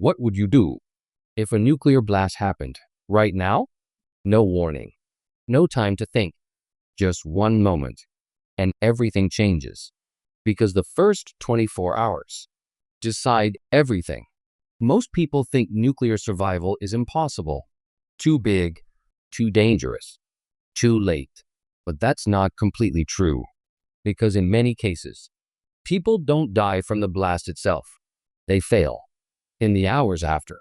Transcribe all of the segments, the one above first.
What would you do if a nuclear blast happened right now? No warning, no time to think, just one moment, and everything changes. Because the first 24 hours decide everything. Most people think nuclear survival is impossible, too big, too dangerous, too late. But that's not completely true, because in many cases, people don't die from the blast itself. They fail in the hours after.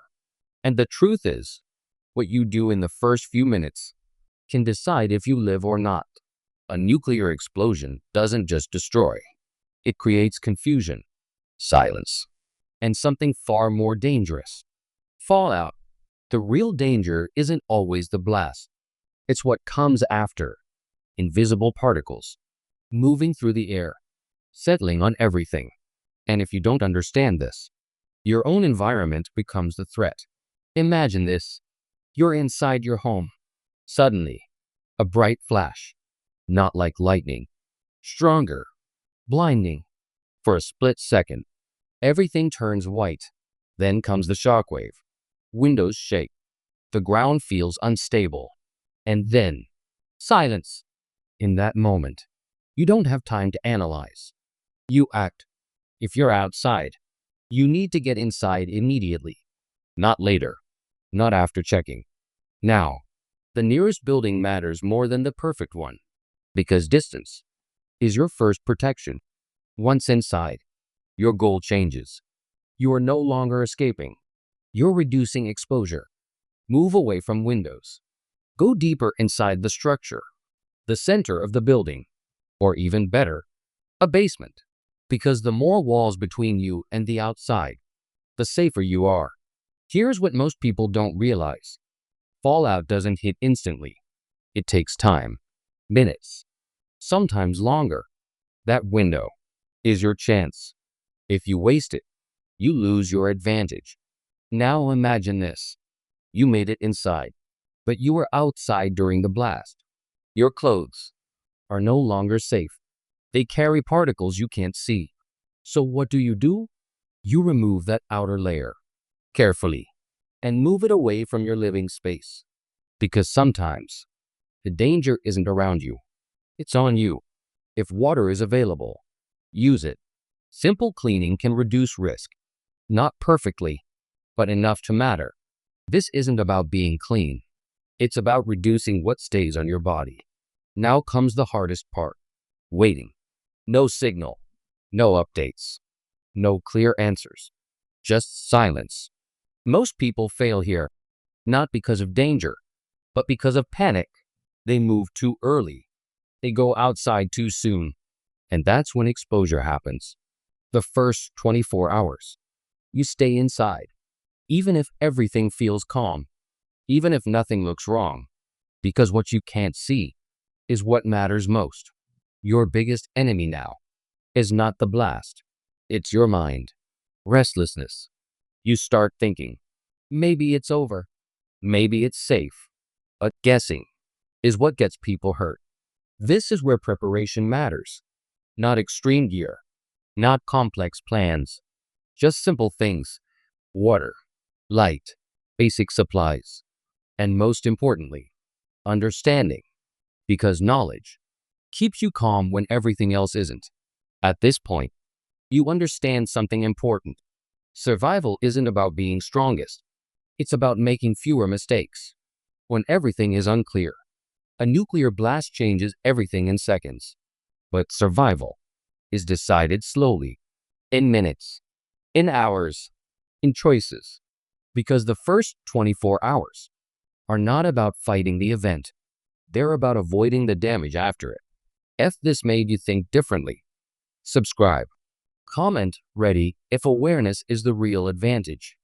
And the truth is, what you do in the first few minutes can decide if you live or not. A nuclear explosion doesn't just destroy. It creates confusion, silence, and something far more dangerous: fallout. The real danger isn't always the blast. It's what comes after. Invisible particles, moving through the air, settling on everything. And if you don't understand this, your own environment becomes the threat. Imagine this. You're inside your home. Suddenly, a bright flash, not like lightning, stronger, blinding. For a split second, everything turns white. Then comes the shockwave. Windows shake. The ground feels unstable. And then, silence. In that moment, you don't have time to analyze. You act. If you're outside, you need to get inside immediately. Not later. Not after checking. Now, the nearest building matters more than the perfect one. Because distance is your first protection. Once inside, your goal changes. You are no longer escaping. You're reducing exposure. Move away from windows. Go deeper inside the structure, the center of the building, or even better, a basement. Because the more walls between you and the outside, the safer you are. Here's what most people don't realize. Fallout doesn't hit instantly. It takes time, minutes, sometimes longer. That window is your chance. If you waste it, you lose your advantage. Now imagine this. You made it inside, but you were outside during the blast. Your clothes are no longer safe. They carry particles you can't see. So what do? You remove that outer layer carefully and move it away from your living space. Because sometimes the danger isn't around you. It's on you. If water is available, use it. Simple cleaning can reduce risk. Not perfectly, but enough to matter. This isn't about being clean. It's about reducing what stays on your body. Now comes the hardest part. Waiting. No signal. No updates. No clear answers. Just silence. Most people fail here, not because of danger, but because of panic. They move too early. They go outside too soon. And that's when exposure happens. The first 24 hours. You stay inside. Even if everything feels calm, even if nothing looks wrong, because what you can't see is what matters most. Your biggest enemy now is not the blast. It's your mind. Restlessness. You start thinking, maybe it's over. Maybe it's safe. But guessing is what gets people hurt. This is where preparation matters. Not extreme gear, not complex plans, just simple things: water, light, basic supplies, and most importantly, understanding. Because knowledge keeps you calm when everything else isn't. At this point, you understand something important. Survival isn't about being strongest. It's about making fewer mistakes. When everything is unclear, a nuclear blast changes everything in seconds. But survival is decided slowly, in minutes, in hours, in choices. Because the first 24 hours are not about fighting the event. They're about avoiding the damage after it. If this made you think differently, subscribe. Comment ready if awareness is the real advantage.